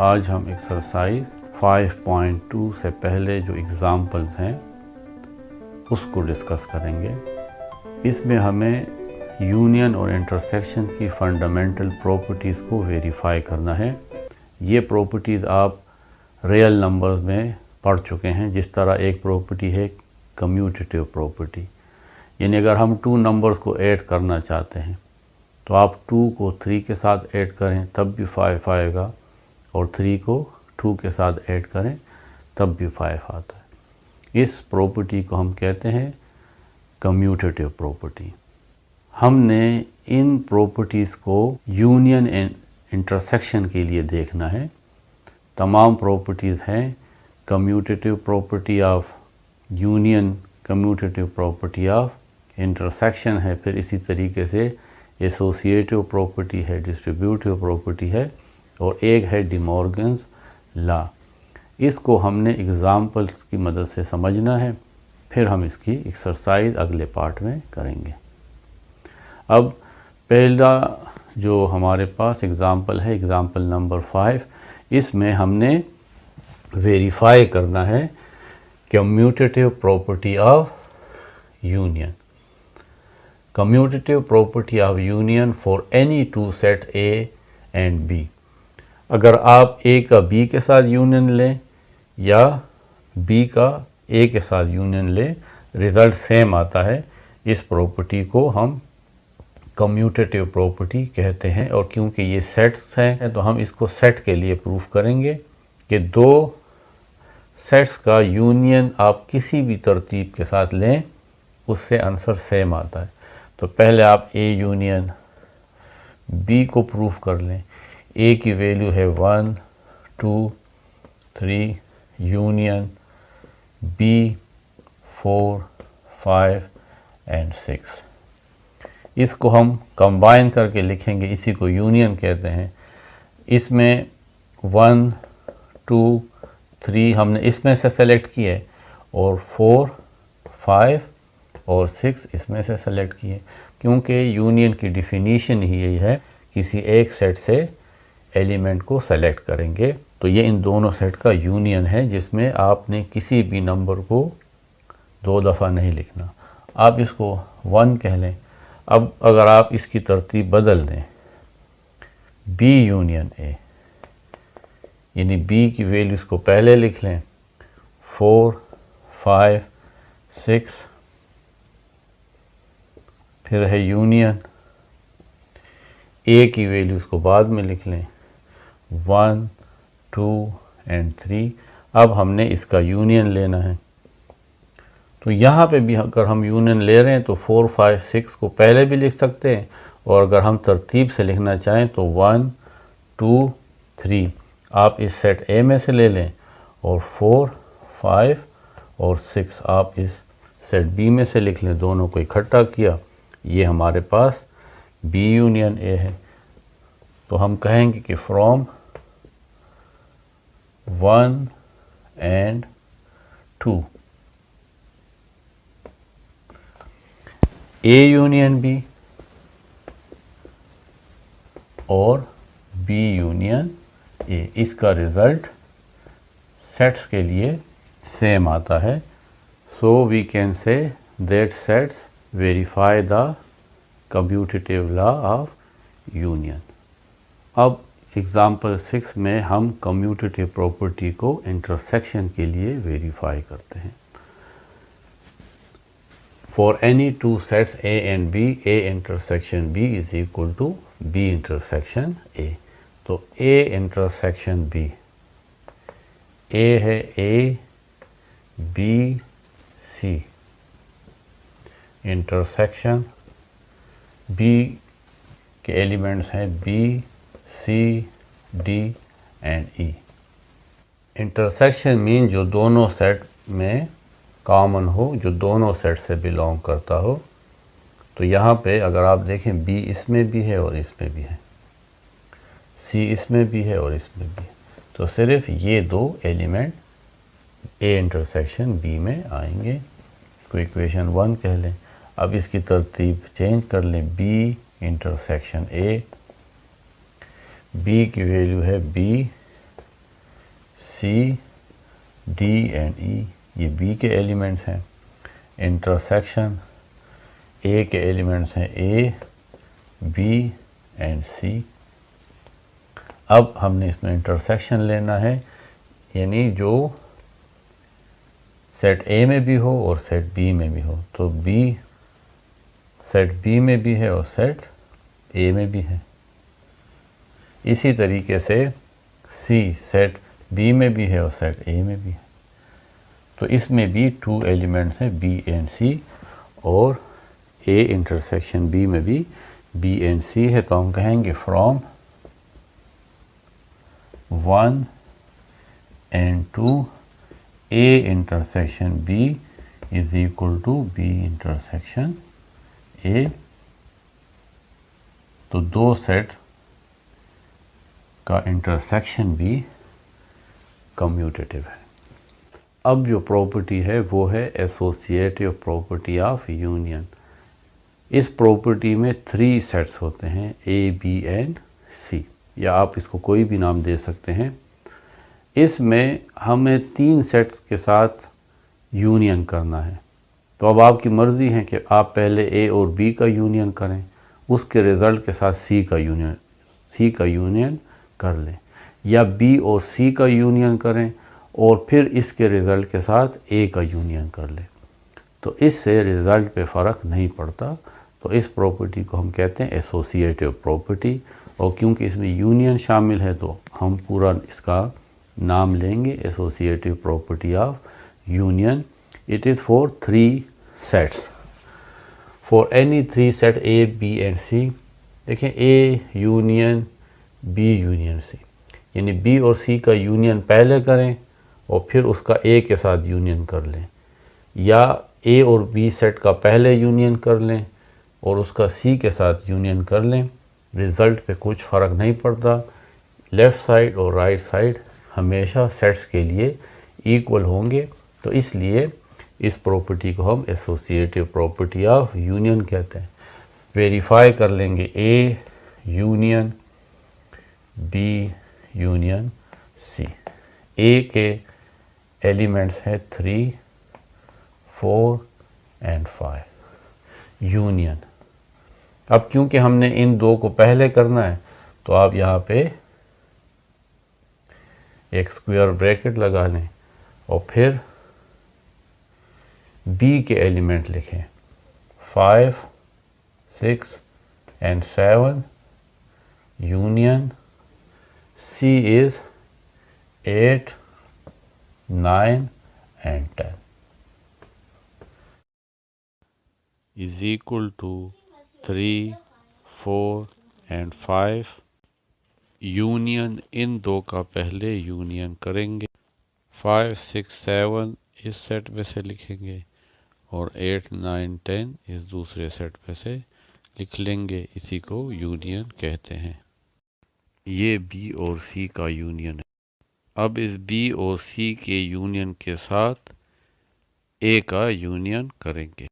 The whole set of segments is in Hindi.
आज हम एक्सरसाइज 5.2 से पहले जो एग्ज़ाम्पल्स हैं उसको डिस्कस करेंगे। इसमें हमें यूनियन और इंटरसेक्शन की फंडामेंटल प्रॉपर्टीज़ को वेरीफाई करना है। ये प्रॉपर्टीज़ आप रियल नंबर्स में पढ़ चुके हैं। जिस तरह एक प्रॉपर्टी है कम्यूटेटिव प्रॉपर्टी, यानी अगर हम 2 नंबर्स को ऐड करना चाहते हैं तो आप 2 को 3 के साथ ऐड करें तब भी 5 आएगा, और 3 को 2 के साथ ऐड करें तब भी 5 आता है। इस प्रॉपर्टी को हम कहते हैं कम्यूटेटिव प्रॉपर्टी। हमने इन प्रॉपर्टीज़ को यूनियन एंड इंटरसेक्शन के लिए देखना है। तमाम प्रॉपर्टीज़ हैं commutative property of union, commutative property of intersection है, फिर इसी तरीके से एसोसिएटिव प्रॉपर्टी है, डिस्ट्रीब्यूटिव प्रॉपर्टी है, और एक है डी मॉर्गन्स लॉ। इसको हमने एग्ज़ाम्पल्स की मदद से समझना है, फिर हम इसकी एक्सरसाइज अगले पार्ट में करेंगे। अब पहला जो हमारे पास एग्ज़ाम्पल है, एग्ज़ाम्पल नंबर 5, इसमें हमने वेरीफाई करना है commutative property of union. Commutative property of union for any 2 set A and B। अगर आप A का B के साथ यूनियन लें या B का A के साथ यूनियन लें, रिज़ल्ट सेम आता है। इस प्रॉपर्टी को हम कम्यूटेटिव प्रॉपर्टी कहते हैं। और क्योंकि ये सेट्स हैं तो हम इसको सेट के लिए प्रूफ करेंगे कि 2 सेट्स का यूनियन आप किसी भी तरतीब के साथ लें उससे आंसर सेम आता है। तो पहले आप A यूनियन B को प्रूफ कर लें। A की वैल्यू है 1, 2, 3, यूनियन B 4, 5 एंड 6। इसको हम कंबाइन करके लिखेंगे, इसी को यूनियन कहते हैं। इसमें 1, 2, 3 हमने इसमें से सेलेक्ट किए, और 4, 5 और 6 इसमें से सेलेक्ट किए, क्योंकि यूनियन की डिफिनीशन ही यही है, किसी एक सेट से एलिमेंट को सेलेक्ट करेंगे। तो ये इन दोनों सेट का यूनियन है, जिसमें आपने किसी भी नंबर को 2 दफ़ा नहीं लिखना। आप इसको 1 कह लें। अब अगर आप इसकी तरतीब बदल दें, B यूनियन A, यानी B की वैल्यूज़ को पहले लिख लें, 4, 5, 6, फिर है यूनियन A की वैल्यूज़ को बाद में लिख लें, 1, 2 एंड 3। अब हमने इसका यूनियन लेना है। तो यहाँ पे भी अगर हम यूनियन ले रहे हैं तो 4, 5, 6 को पहले भी लिख सकते हैं, और अगर हम तरतीब से लिखना चाहें तो 1, 2, 3 आप इस सेट A में से ले लें, और 4, 5 और 6 आप इस सेट B में से लिख लें। दोनों को इकट्ठा किया, ये हमारे पास B यूनियन A है। तो हम कहेंगे कि from 1 and 2 A union B और B यूनियन A, इसका रिज़ल्ट सेट्स के लिए सेम आता है। So we can say that sets verify the commutative law of union. अब एग्ज़ाम्पल 6 में हम कम्यूटेटिव प्रॉपर्टी को इंटरसेक्शन के लिए वेरीफाई करते हैं। For any 2 sets A and B, A intersection B is equal to B intersection A। तो A intersection B, A है A, B, C, intersection B के एलिमेंट्स हैं B, C, D and E। Intersection mean जो दोनों सेट में कॉमन हो, जो दोनों सेट से बिलोंग करता हो। तो यहाँ पे अगर आप देखें B इसमें भी है और इसमें भी है, C इसमें भी है और इसमें भी है, तो सिर्फ ये 2 एलिमेंट A इंटरसेक्शन B में आएंगे। इसको इक्वेशन 1 कह लें। अब इसकी तरतीब चेंज कर लें, B इंटरसेक्शन A, B की वैल्यू है B सी, डी एंड ई ये बी के एलिमेंट्स हैं। इंटरसेक्शन ए के एलिमेंट्स हैं ए, बी एंड सी। अब हमने इसमें इंटरसेक्शन लेना है, यानी जो सेट ए में भी हो और सेट बी में भी हो। तो बी सेट बी में भी है और सेट ए में भी है। इसी तरीके से सी सेट बी में भी है और सेट ए में भी है। तो इसमें भी 2 एलिमेंट्स हैं बी एंड सी, और ए इंटरसेक्शन बी में भी बी एंड सी है। तो हम कहेंगे from 1 and 2 A intersection B is equal to B intersection A. तो दो सेट का इंटरसेक्शन भी कम्यूटेटिव है। अब जो प्रॉपर्टी है वो है एसोसिएटिव प्रॉपर्टी ऑफ यूनियन। इस प्रॉपर्टी में 3 सेट्स होते हैं ए, बी एंड सी, या आप इसको कोई भी नाम दे सकते हैं। इसमें हमें 3 सेट्स के साथ यूनियन करना है। तो अब आपकी मर्ज़ी है कि आप पहले ए और बी का यूनियन करें, उसके रिज़ल्ट के साथ सी का यूनियन कर लें, या बी और सी का यूनियन करें और फिर इसके रिज़ल्ट के साथ ए का यूनियन कर लें। तो इससे रिज़ल्ट पे फ़र्क नहीं पड़ता। तो इस प्रॉपर्टी को हम कहते हैं एसोसिएटिव प्रॉपर्टी, और क्योंकि इसमें यूनियन शामिल है तो हम पूरा इसका नाम लेंगे associative property of union. It is for 3 sets, for any 3 set A, B and C. देखें, A union B union C, यानी बी और सी का यूनियन पहले करें और फिर उसका ए के साथ यूनियन कर लें, या ए और बी सेट का पहले यूनियन कर लें और उसका सी के साथ यूनियन कर लें। रिज़ल्ट पे कुछ फ़र्क नहीं पड़ता। लेफ़्ट साइड और राइट साइड हमेशा सेट्स के लिए इक्वल होंगे। तो इसलिए इस प्रॉपर्टी को हम एसोसिएटिव प्रॉपर्टी ऑफ यूनियन कहते हैं। वेरीफाई कर लेंगे A union B union C. A के एलिमेंट्स हैं 3, 4 एंड 5 यूनियन। अब क्योंकि हमने इन 2 को पहले करना है तो आप यहाँ पे एक स्क्वायर ब्रैकेट लगा लें और फिर बी के एलिमेंट लिखें 5, 6 and 7 union C is 8, 9 and 10 is equal to 3, 4 and 5। Union in 2 का पहले यूनियन करेंगे, 5, 6, 7 इस सेट में से लिखेंगे और 8, 9, 10 इस दूसरे सेट में से लिख लेंगे। इसी को यूनियन कहते हैं। ये बी और सी का यूनियन है। अब इस बी और सी के यूनियन के साथ ए का यूनियन करेंगे।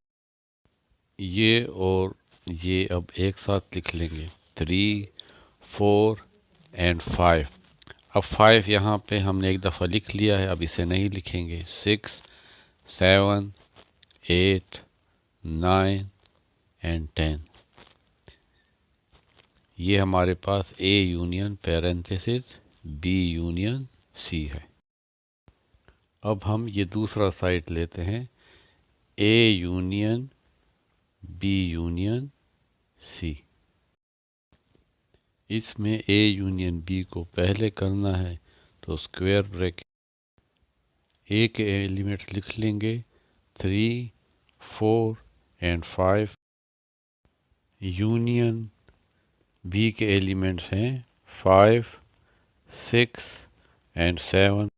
ये और ये अब एक साथ लिख लेंगे 3, 4 एंड 5। अब 5 यहाँ पे हमने एक दफ़ा लिख लिया है, अब इसे नहीं लिखेंगे। 6, 7, 8, 9 एंड 10। ये हमारे पास A union parenthesis B union C है। अब हम ये दूसरा साइड लेते हैं A union B union C. इसमें ए यूनियन बी को पहले करना है तो स्क्वायर ब्रैकेट ए के एलिमेंट्स लिख लेंगे 3, 4 एंड 5। यूनियन बी के एलिमेंट्स हैं 5, 6 एंड 7।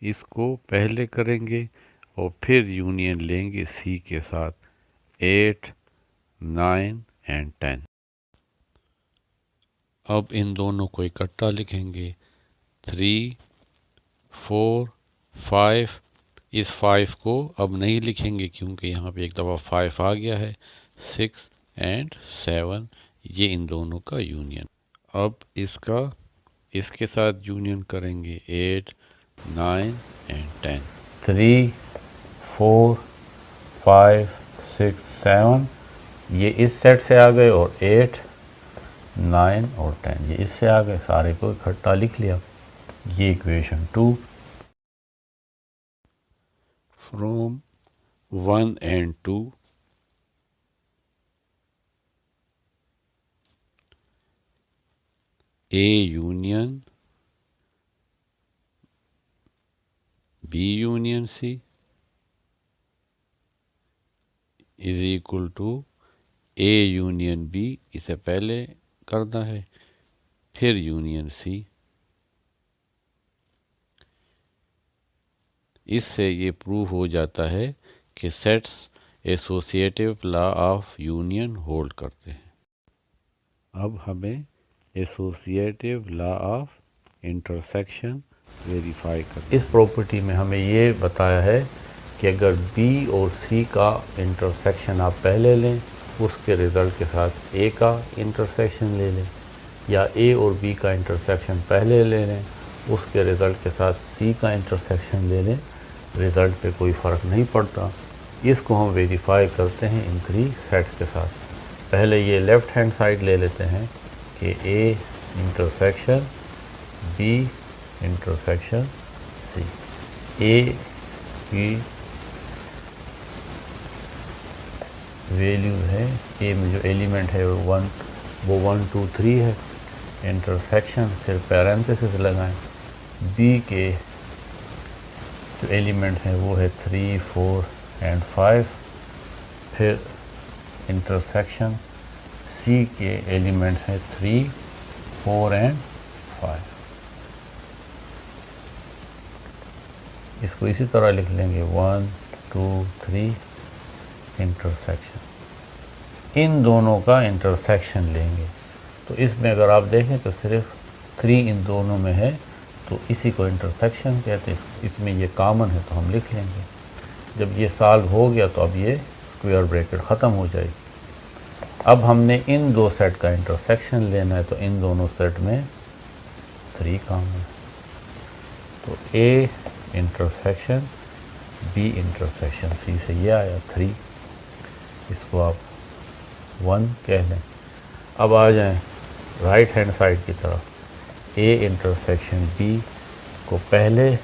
इसको पहले करेंगे और फिर यूनियन लेंगे सी के साथ 8, 9 एंड 10। अब इन दोनों को इकट्ठा लिखेंगे 3, 4, 5। इस 5 को अब नहीं लिखेंगे क्योंकि यहाँ पे एक दफ़ा 5 आ गया है। 6 एंड 7 ये इन दोनों का यूनियन। अब इसका इसके साथ यूनियन करेंगे 8, 9 and 10. 3 4 5 6 7 ये इस सेट से आ गए, और 8 9 और 10 ये इससे आ गए। सारे को इकट्ठा लिख लिया। ये equation 2। From 1 and 2, A union B union C is equal to A union B, इसे पहले करना है, फिर यूनियन C। इससे ये प्रूव हो जाता है कि sets associative law of union hold करते हैं। अब हमें associative law of intersection verify करना। इस प्रॉपर्टी में हमें ये बताया है कि अगर B और C का इंटरसेक्शन आप पहले लें, उसके रिज़ल्ट के साथ A का इंटरसेक्शन ले लें, या A और B का इंटरसेक्शन पहले ले लें, उसके रिज़ल्ट के साथ C का इंटरसेक्शन ले लें, रिज़ल्ट पे कोई फ़र्क नहीं पड़ता। इसको हम वेरीफाई करते हैं इन 3 सेट्स के साथ। पहले ये लेफ़्ट हैंड साइड ले लेते हैं कि A intersection B intersection C। A की वैल्यू है, A में जो एलिमेंट है वो 1 2 3 है। इंटरसेक्शन फिर पैरेंथेसिस लगाएं। B के जो एलिमेंट है वो है 3 4 एंड 5। फिर इंटरसेक्शन C के एलिमेंट है 3 4 एंड 5। इसको इसी तरह लिख लेंगे 1 2 3 इंटरसेक्शन। इन दोनों का इंटरसेक्शन लेंगे, तो इसमें अगर आप देखें तो सिर्फ 3 इन दोनों में है, तो इसी को इंटरसेक्शन कहते हैं। इसमें ये कॉमन है तो हम लिख लेंगे। जब ये सॉल्व हो गया तो अब ये स्क्वायर ब्रैकेट ख़त्म हो जाएगी। अब हमने इन 2 सेट का इंटरसेक्शन लेना है, तो इन दोनों सेट में 3 कॉमन है, तो A intersection B intersection C से ये आया 3। इसको आप 1 कह लें। अब आ जाएं राइट हैंड साइड की तरफ। A इंटरसेक्शन B को पहले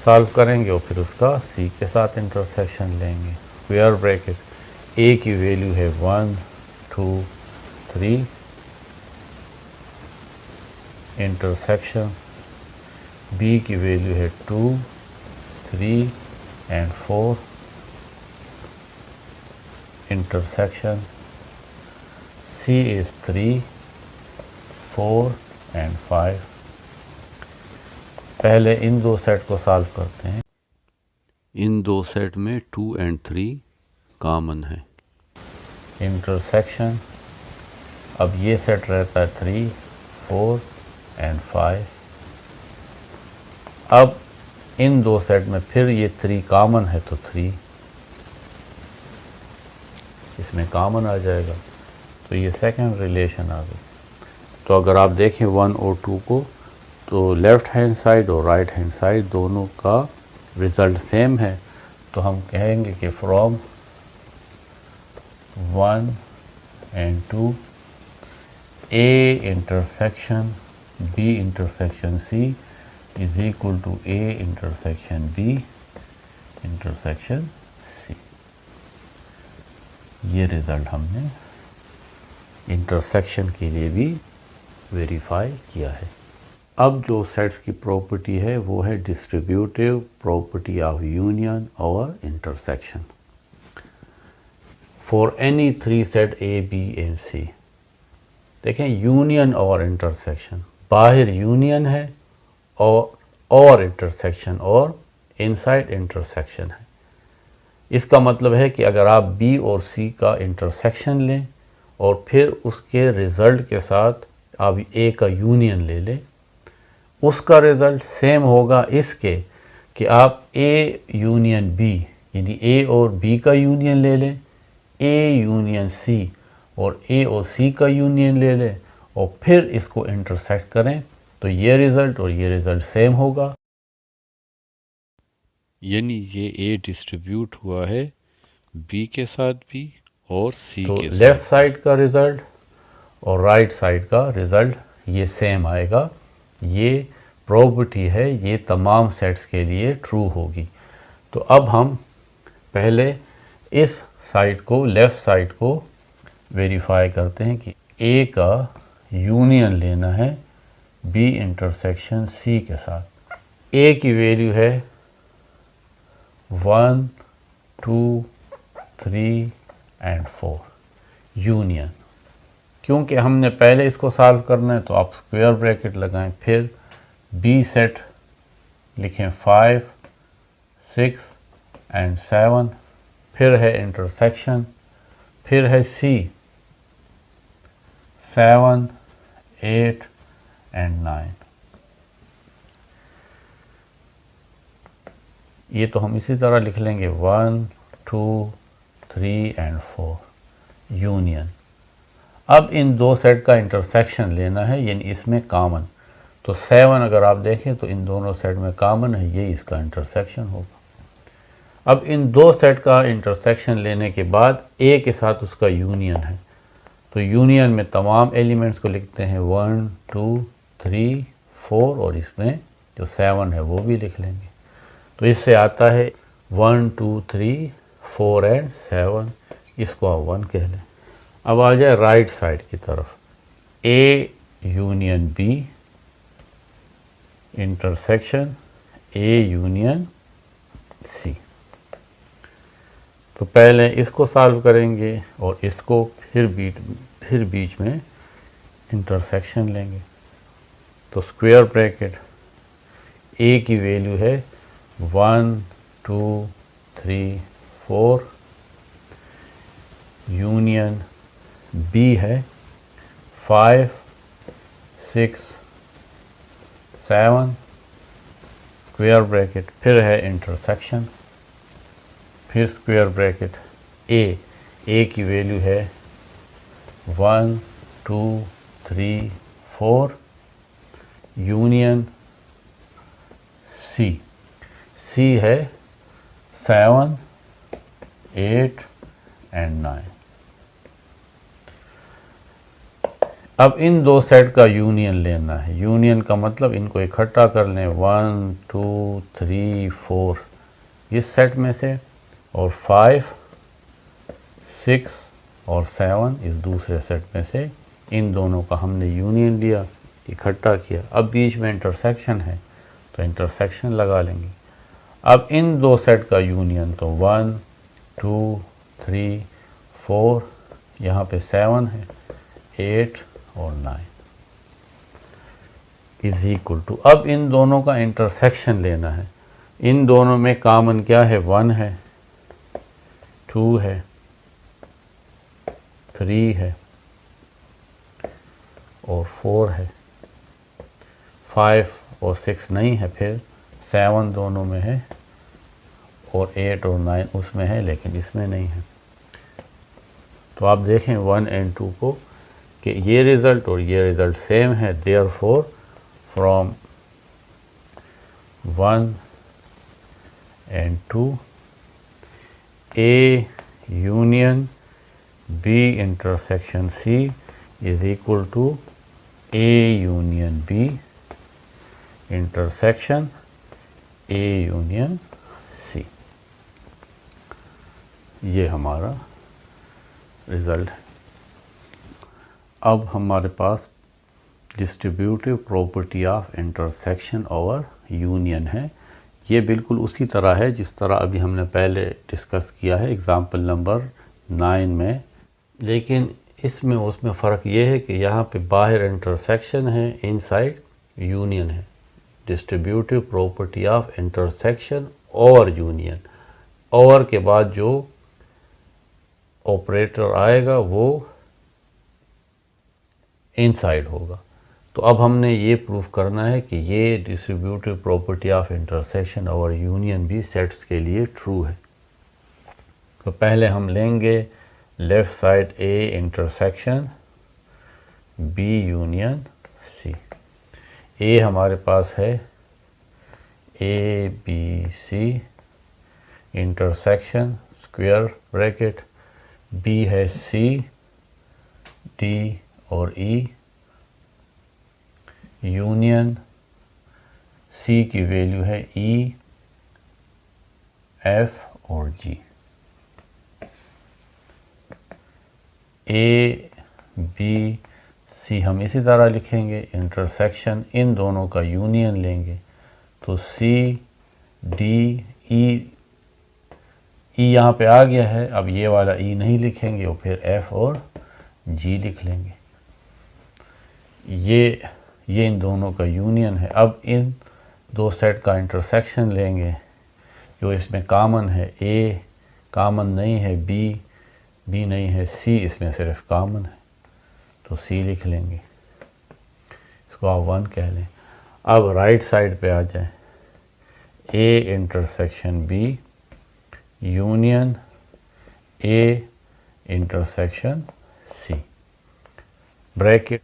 सॉल्व करेंगे और फिर उसका C के साथ इंटरसेक्शन लेंगे। स्क्वायर ब्रैकेट A की वैल्यू है 1 2 3 इंटरसेक्शन B की वैल्यू है 2 3 and 4 intersection C is 3 4 and 5। पहले इन 2 सेट को सॉल्व करते हैं। इन 2 सेट में 2 and 3 कॉमन है। इंटरसेक्शन, अब ये सेट रहता है 3 4 एंड 5। अब इन 2 सेट में फिर ये 3 कॉमन है, तो 3 इसमें कॉमन आ जाएगा, तो ये सेकंड रिलेशन आ गई। तो अगर आप देखें 1 और 2 को, तो लेफ़्ट हैंड साइड और राइट हैंड साइड दोनों का रिज़ल्ट सेम है, तो हम कहेंगे कि from 1 and 2 A intersection B intersection C is equal to A intersection B intersection C। ये रिज़ल्ट हमने इंटरसेक्शन के लिए भी वेरीफाई किया है। अब जो सेट्स की प्रॉपर्टी है वो है डिस्ट्रीब्यूटिव प्रॉपर्टी ऑफ यूनियन और intersection for any 3 set A B and C। देखें, यूनियन और इंटरसेक्शन, बाहर यूनियन है और इंटरसेक्शन और इनसाइड इंटरसेक्शन है। इसका मतलब है कि अगर आप B और C का इंटरसेक्शन लें और फिर उसके रिज़ल्ट के साथ आप A का यूनियन ले लें, उसका रिज़ल्ट सेम होगा इसके कि आप A यूनियन B यानी A और B का यूनियन ले लें, A यूनियन C और A और C का यूनियन ले लें और फिर इसको इंटरसेक्ट करें, तो ये रिज़ल्ट और ये रिज़ल्ट सेम होगा, यानी ये ए डिस्ट्रीब्यूट हुआ है बी के साथ भी और सी तो के लेफ़्ट साथ साइड का रिज़ल्ट और राइट साइड का रिज़ल्ट ये सेम आएगा। ये प्रॉपर्टी है, ये तमाम सेट्स के लिए ट्रू होगी। तो अब हम पहले इस साइड को, लेफ़्ट साइड को वेरीफाई करते हैं कि ए का यूनियन लेना है बी इंटरसेक्शन सी के साथ। ए की वैल्यू है 1, 2, 3 एंड 4 यूनियन। क्योंकि हमने पहले इसको सॉल्व करना है तो आप स्क्वायर ब्रैकेट लगाएं, फिर बी सेट लिखें 5, 6 एंड 7, फिर है इंटरसेक्शन, फिर है सी 7, 8 एंड 9। ये तो हम इसी तरह लिख लेंगे 1, 2, 3 एंड 4 यूनियन। अब इन दो सेट का इंटरसेक्शन लेना है, यानी इसमें कॉमन। तो 7 अगर आप देखें तो इन दोनों सेट में कॉमन है, ये इसका इंटरसेक्शन होगा। अब इन दो सेट का इंटरसेक्शन लेने के बाद ए के साथ उसका यूनियन है, तो यूनियन में तमाम एलिमेंट्स को लिखते हैं 1, 2, 3, 4 और इसमें जो 7 है वो भी लिख लेंगे। तो इससे आता है 1, 2, 3, 4 एंड 7, इसको आप 1 कह लें। अब आ जाए राइट साइड की तरफ, A union B intersection A union C. तो पहले इसको सॉल्व करेंगे और इसको फिर बीच में इंटरसेक्शन लेंगे। तो स्क्वायर ब्रैकेट ए की वैल्यू है 1, 2, 3, 4 यूनियन बी है 5, 6, 7 स्क्वायर ब्रैकेट, फिर है इंटरसेक्शन, फिर स्क्वायर ब्रैकेट ए की वैल्यू है 1, 2, 3, 4 यूनियन सी है 7, 8 एंड 9। अब इन दो सेट का यूनियन लेना है। यूनियन का मतलब इनको इकट्ठा कर लें 1, 2, 3, 4 इस सेट में से, और 5, 6 और 7 इस दूसरे सेट में से। इन दोनों का हमने यूनियन लिया, इकट्ठा किया। अब बीच में इंटरसेक्शन है तो इंटरसेक्शन लगा लेंगे। अब इन दो सेट का यूनियन तो 1, 2, 3, 4, यहाँ पे 7 है, 8 और 9 इज इक्वल टू। अब इन दोनों का इंटरसेक्शन लेना है। इन दोनों में कॉमन क्या है? 1 है, 2 है, 3 है और 4 है। 5 और 6 नहीं है, फिर 7 दोनों में है और 8 और 9 उसमें है, लेकिन इसमें नहीं है। तो आप देखें 1 एंड 2 को कि ये रिज़ल्ट और ये रिज़ल्ट सेम है। Therefore from 1 and 2 A union B intersection C is equal to A union B intersection A union C। ये हमारा रिज़ल्ट है। अब हमारे पास डिस्ट्रीब्यूटिव प्रॉपर्टी ऑफ इंटरसेक्शन और यूनियन है। ये बिल्कुल उसी तरह है जिस तरह अभी हमने पहले डिस्कस किया है एग्ज़ाम्पल नंबर 9 में, लेकिन इसमें उसमें फ़र्क ये है कि यहाँ पे बाहर इंटरसेक्शन है, इनसाइड यूनियन है। डिस्ट्रीब्यूटिव प्रॉपर्टी ऑफ इंटरसेक्शन और यूनियन, और के बाद जो ऑपरेटर आएगा वो इनसाइड होगा। तो अब हमने ये प्रूफ करना है कि ये डिस्ट्रीब्यूटिव प्रॉपर्टी ऑफ इंटरसेक्शन और यूनियन भी सेट्स के लिए ट्रू है। तो पहले हम लेंगे left side A intersection B union C। A हमारे पास है A B C intersection square bracket, B है सी डी और ई यूनियन, सी की वैल्यू है ई एफ और जी। ए बी सी हम इसी तरह लिखेंगे, इंटरसेक्शन इन दोनों का यूनियन लेंगे तो सी डी ई यहाँ पे आ गया है। अब ये वाला ई नहीं लिखेंगे और फिर एफ और जी लिख लेंगे। ये इन दोनों का यूनियन है। अब इन दो सेट का इंटरसेक्शन लेंगे जो इसमें कॉमन है, ए कॉमन नहीं है, बी नहीं है, सी इसमें सिर्फ कॉमन है तो सी लिख लेंगे, इसको आप 1 कह लें। अब राइट साइड पे आ जाए, A intersection B union A intersection C, bracket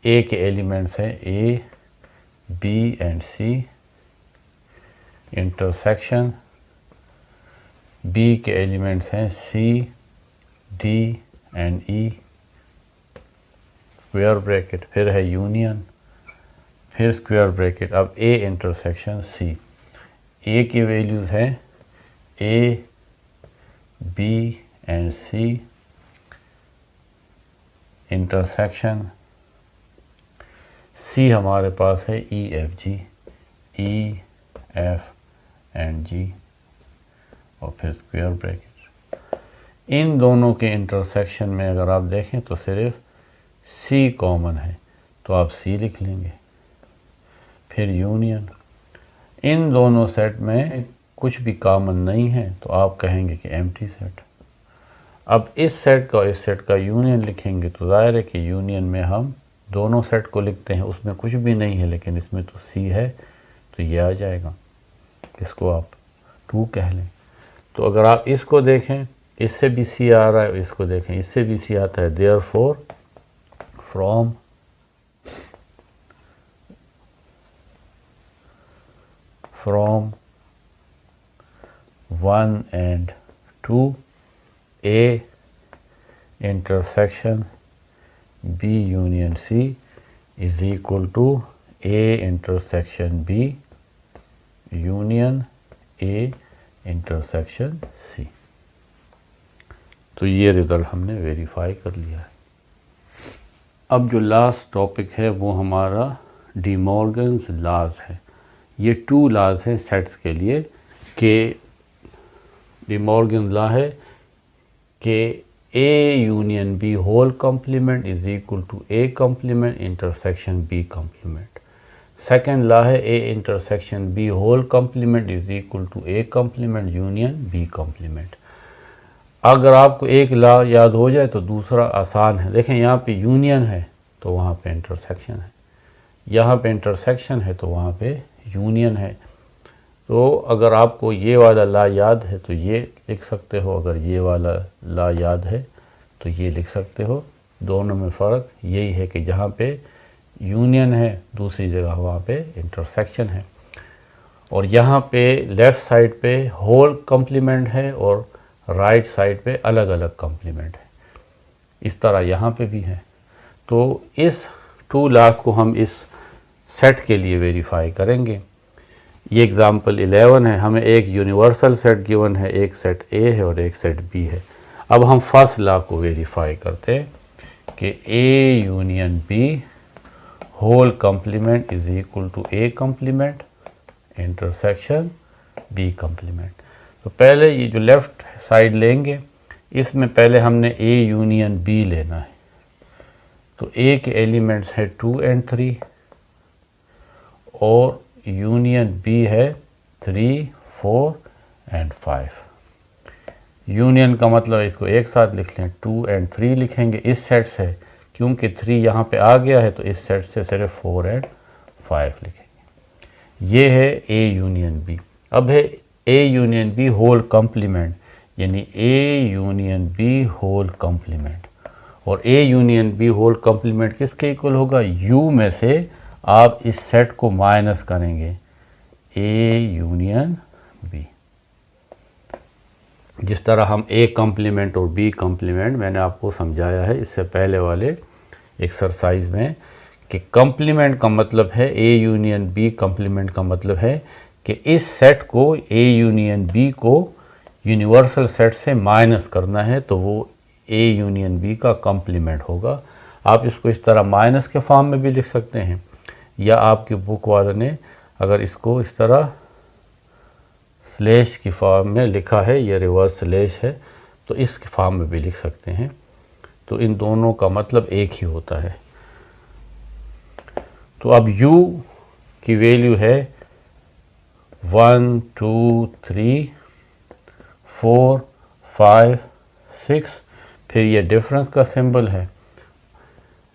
A के एलिमेंट्स हैं A B and C, intersection B के एलिमेंट्स हैं C D and E, square bracket, फिर है यूनियन, फिर स्क्वायर ब्रैकेट। अब ए इंटरसेक्शन सी, ए की वैल्यूज़ हैं A B and C, intersection C हमारे पास है ई एफ एंड जी और फिर स्क्वायर ब्रैकेट। इन दोनों के इंटरसेक्शन में अगर आप देखें तो सिर्फ सी कॉमन है तो आप सी लिख लेंगे, फिर यूनियन। इन दोनों सेट में कुछ भी कॉमन नहीं है तो आप कहेंगे कि एम्प्टी सेट। अब इस सेट का यूनियन लिखेंगे तो ज़ाहिर है कि यूनियन में हम दोनों सेट को लिखते हैं, उसमें कुछ भी नहीं है लेकिन इसमें तो सी है तो ये आ जाएगा, इसको आप 2 कह लें। तो अगर आप इसको देखें, इससे भी सी आ रहा है, इसको देखें इससे भी सी आता है, therefore from from 1 and 2 A intersection B union C is equal to A intersection B union A intersection C। तो ये रिज़ल्ट हमने वेरीफाई कर लिया है। अब जो लास्ट टॉपिक है वो हमारा डी मॉर्गन्स लॉज है। ये 2 लॉज हैं सेट्स के लिए कि डी मॉर्गन लॉ है कि A union B whole complement is equal to A complement intersection B complement. Second law है A intersection B whole complement is equal to A complement union B complement. अगर आपको एक लॉ याद हो जाए तो दूसरा आसान है। देखें यहाँ पे यूनियन है तो वहाँ पे इंटरसेक्शन है, यहाँ पे इंटरसेक्शन है तो वहाँ पे यूनियन है। तो अगर आपको ये वाला लॉ याद है तो ये लिख सकते हो, अगर ये वाला लॉ याद है तो ये लिख सकते हो। दोनों में फ़र्क यही है कि जहाँ पे यूनियन है दूसरी जगह वहाँ पे इंटरसेक्शन है, और यहाँ पे लेफ़्ट साइड पे होल कॉम्प्लीमेंट है और राइट साइड पे अलग अलग कॉम्प्लीमेंट है। इस तरह यहाँ पे भी है। तो इस 2 लॉज को हम इस सेट के लिए वेरीफाई करेंगे। ये एग्ज़ाम्पल 11 है, हमें एक यूनिवर्सल सेट गिवन है, एक सेट ए है और एक सेट बी है। अब हम फर्स्ट लॉ को वेरीफाई करते हैं कि A union B whole complement is equal to A complement intersection B complement. तो पहले ये जो लेफ़्ट साइड लेंगे इसमें पहले हमने ए यूनियन बी लेना है। तो ए के एलिमेंट्स है 2 and 3 और यूनियन बी है 3, 4 and 5। यूनियन का मतलब इसको एक साथ लिख लें, 2 and 3 लिखेंगे इस सेट से, क्योंकि 3 यहाँ पे आ गया है तो इस सेट से सिर्फ 4 and 5 लिखेंगे। ये है ए यूनियन बी। अब है A union B whole complement, यानी A union B whole complement. और A union B whole complement किसके इक्वल होगा? यू में से आप इस सेट को माइनस करेंगे ए यूनियन बी। जिस तरह हम ए कॉम्प्लीमेंट और बी कॉम्प्लीमेंट मैंने आपको समझाया है इससे पहले वाले एक्सरसाइज में कि कॉम्प्लीमेंट का मतलब है ए यूनियन बी, कॉम्प्लीमेंट का मतलब है कि इस सेट को ए यूनियन बी को यूनिवर्सल सेट से माइनस करना है तो वो ए यूनियन बी का कॉम्प्लीमेंट होगा। आप इसको इस तरह माइनस के फॉर्म में भी लिख सकते हैं, या आपकी बुक वालों ने अगर इसको इस तरह स्लैश की फॉर्म में लिखा है, ये रिवर्स स्लैश है, तो इस फॉर्म में भी लिख सकते हैं। तो इन दोनों का मतलब एक ही होता है। तो अब u की वैल्यू है 1 2 3 4 5 6, फिर ये डिफरेंस का सिंबल है।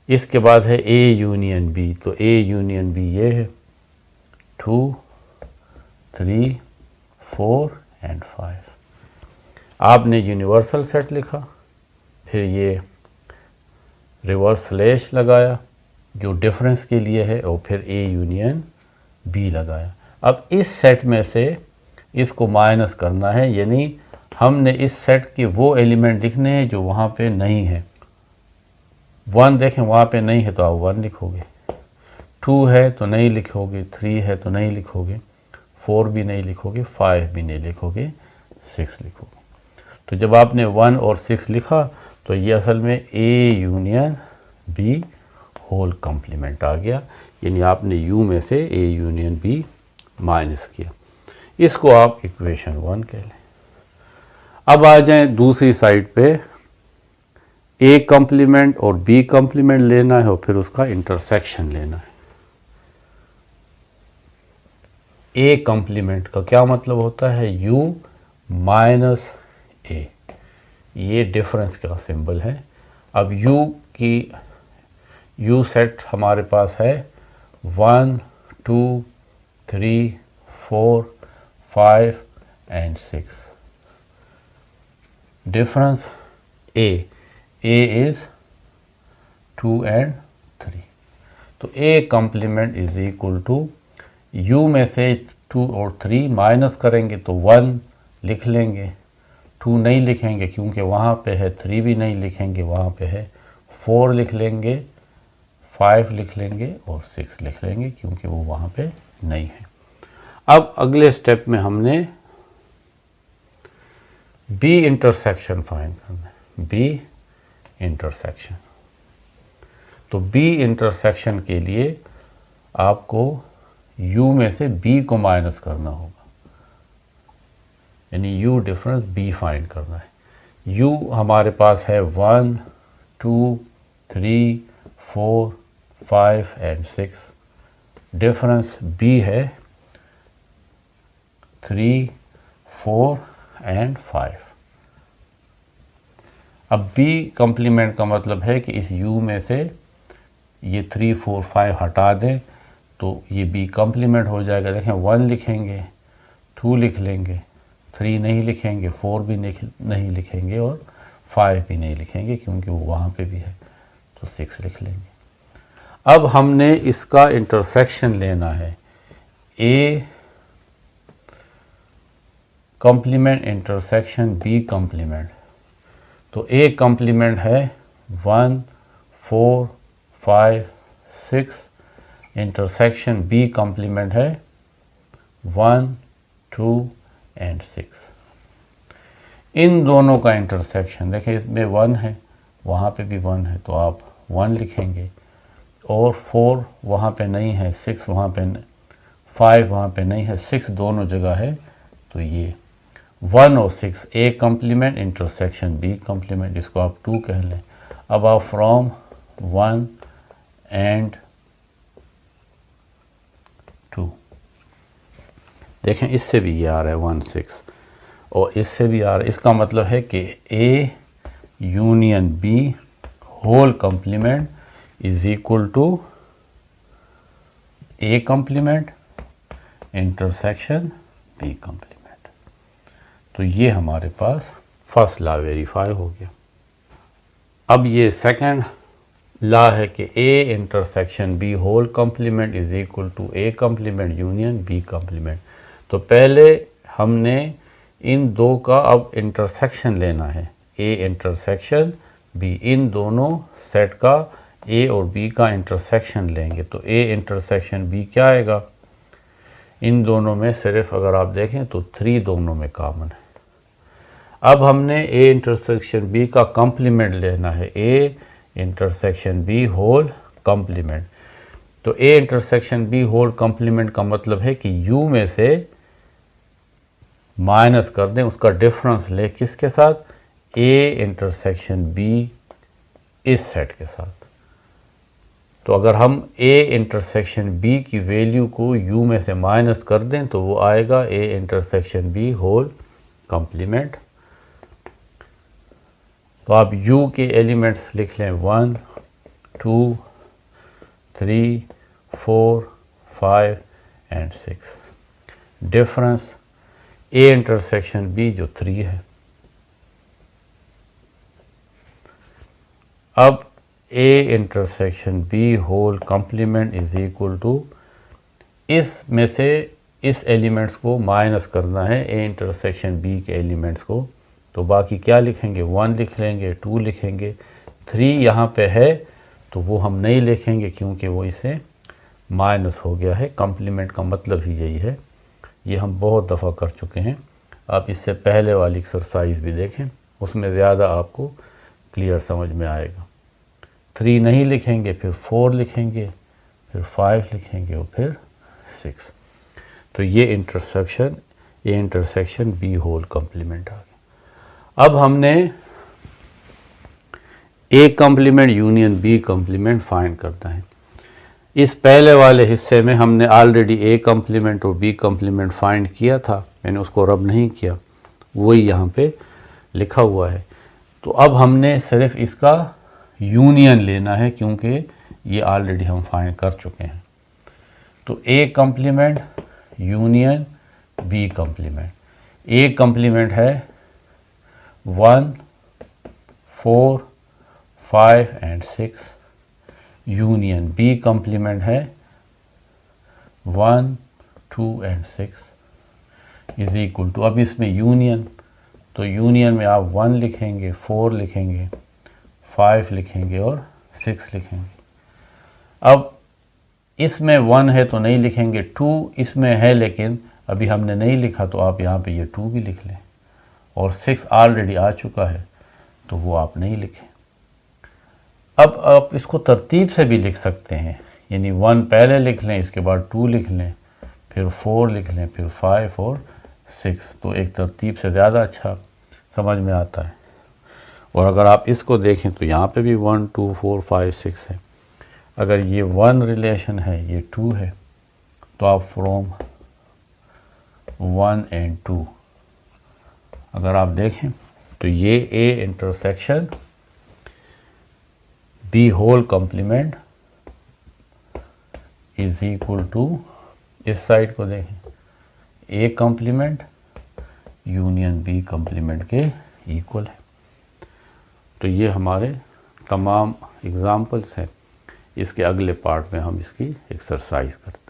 इसके बाद है a यूनियन b, तो a यूनियन b ये है 2 3 4 एंड 5। आपने यूनिवर्सल सेट लिखा, फिर ये रिवर्स स्लैश लगाया जो डिफरेंस के लिए है, और फिर a यूनियन b लगाया। अब इस सेट में से इसको माइनस करना है, यानी हमने इस सेट के वो एलिमेंट लिखने हैं जो वहाँ पे नहीं है। 1 देखें वहाँ पे नहीं है तो आप 1 लिखोगे, 2 है तो नहीं लिखोगे, 3 है तो नहीं लिखोगे, 4 भी नहीं लिखोगे, 5 भी नहीं लिखोगे, 6 लिखोगे। तो जब आपने 1 और 6 लिखा तो ये असल में a union b whole complement आ गया, यानी आपने u में से a यूनियन b माइनस किया। इसको आप इक्वेशन 1 कह लें। अब आ जाएं दूसरी साइड पे, a कॉम्प्लीमेंट और b कॉम्प्लीमेंट लेना है और फिर उसका इंटरसेक्शन लेना है। a कॉम्प्लीमेंट का क्या मतलब होता है, u माइनस a, ये डिफरेंस का सिंबल है। अब u सेट हमारे पास है 1 2 3 4 5 and 6। Difference a is 2 and 3, तो a complement is equal to u में से 2 और 3 माइनस करेंगे तो 1 लिख लेंगे, 2 नहीं लिखेंगे क्योंकि वहाँ पे है, 3 भी नहीं लिखेंगे वहाँ पे है, 4 लिख लेंगे, 5 लिख लेंगे और 6 लिख लेंगे क्योंकि वो वहाँ पे नहीं है। अब अगले स्टेप में हमने b इंटरसेक्शन फाइंड करना है, b इंटरसेक्शन। तो b इंटरसेक्शन के लिए आपको u में से b को माइनस करना होगा, यानी u डिफरेंस b फाइंड करना है। u हमारे पास है 1 2 3 4 5 एंड 6, डिफरेंस b है 3 4 एंड 5। अब b कॉम्प्लीमेंट का मतलब है कि इस u में से ये 3 4 5 हटा दें तो ये b कॉम्प्लीमेंट हो जाएगा। देखें 1 लिखेंगे, 2 लिख लेंगे, 3 नहीं लिखेंगे, 4 भी नहीं लिखेंगे और 5 भी नहीं लिखेंगे क्योंकि वो वहाँ पे भी है, तो 6 लिख लेंगे। अब हमने इसका इंटरसेक्शन लेना है, a complement intersection b complement. तो a कॉम्प्लीमेंट है 1 4 5 6, इंटरसेक्शन b कॉम्प्लीमेंट है 1 2 एंड 6। इन दोनों का इंटरसेक्शन देखें, इसमें 1 है, वहाँ पे भी 1 है, तो आप 1 लिखेंगे, और 4 वहाँ पे नहीं है, 6 वहाँ पे 5 वहाँ पे नहीं है, 6 दोनों जगह है, तो ये 1 और 6 a complement intersection b complement, इसको आप 2 कह लें। अब आप फ्रॉम 1 एंड 2 देखें, इससे भी ये आ रहा है 1 6 और इससे भी आ रहा है, इसका मतलब है कि a union b whole complement is equal to a complement intersection b complement. तो ये हमारे पास फर्स्ट लॉ वेरीफाई हो गया। अब ये सेकंड ला है कि A intersection B whole complement is equal to A complement union B complement. तो पहले हमने इन दो का अब इंटरसेक्शन लेना है, ए इंटरसेक्शन बी, इन दोनों सेट का ए और बी का इंटरसेक्शन लेंगे। तो ए इंटरसेक्शन बी क्या आएगा, इन दोनों में सिर्फ अगर आप देखें तो 3 दोनों में कॉमन है। अब हमने ए इंटरसेक्शन बी का कॉम्प्लीमेंट लेना है, A intersection B whole complement. तो A intersection B whole complement का मतलब है कि यू में से माइनस कर दें, उसका डिफरेंस ले किसके साथ, ए इंटरसेक्शन बी इस सेट के साथ। तो अगर हम ए इंटरसेक्शन बी की वैल्यू को यू में से माइनस कर दें तो वो आएगा A intersection B whole complement. तो आप u के एलिमेंट्स लिख लें 1 2 3 4 5 and 6। Difference a intersection b जो 3 है। अब a intersection b whole complement is equal to, इस में से इस एलिमेंट्स को माइनस करना है a इंटरसेक्शन b के एलिमेंट्स को। तो बाकी क्या लिखेंगे, 1 लिख लेंगे, 2 लिखेंगे, 3 यहाँ पे है तो वो हम नहीं लिखेंगे क्योंकि वो इसे माइनस हो गया है। कॉम्प्लीमेंट का मतलब ही यही है, ये हम बहुत दफ़ा कर चुके हैं। आप इससे पहले वाली एक्सरसाइज भी देखें, उसमें ज़्यादा आपको क्लियर समझ में आएगा। 3 नहीं लिखेंगे, फिर 4 लिखेंगे, फिर 5 लिखेंगे और फिर 6। तो ये intersection A intersection B whole complement आ गया। अब हमने A complement union B complement find करना है। इस पहले वाले हिस्से में हमने ऑलरेडी ए कॉम्प्लीमेंट और बी कॉम्प्लीमेंट फाइंड किया था, मैंने उसको रब नहीं किया, वही यहाँ पे लिखा हुआ है। तो अब हमने सिर्फ इसका यूनियन लेना है क्योंकि ये ऑलरेडी हम फाइंड कर चुके हैं। तो A complement union B complement, A complement है 1 4 5 एंड 6, यूनियन बी कॉम्प्लीमेंट है 1 2 एंड 6 इज इक्वल टू, अब इसमें यूनियन, तो यूनियन में आप 1 लिखेंगे, 4 लिखेंगे, 5 लिखेंगे और 6 लिखेंगे। अब इसमें 1 है तो नहीं लिखेंगे, 2 इसमें है लेकिन अभी हमने नहीं लिखा तो आप यहाँ पे ये 2 भी लिख लें, और 6 ऑलरेडी आ चुका है तो वो आप नहीं लिखें। अब आप इसको तरतीब से भी लिख सकते हैं, यानी 1 पहले लिख लें, इसके बाद 2 लिख लें, फिर 4 लिख लें, फिर 5 और 6। तो एक तरतीब से ज़्यादा अच्छा समझ में आता है। और अगर आप इसको देखें तो यहाँ पे भी 1 2 4 5 6 है। अगर ये 1 रिलेशन है, ये 2 है, तो आप फ्रॉम 1 एंड 2 अगर आप देखें तो ये A intersection B whole complement is equal to, इस साइड को देखें, A complement union B complement के इक्वल है। तो ये हमारे तमाम एग्जाम्पल्स हैं। इसके अगले पार्ट में हम इसकी एक्सरसाइज करते हैं।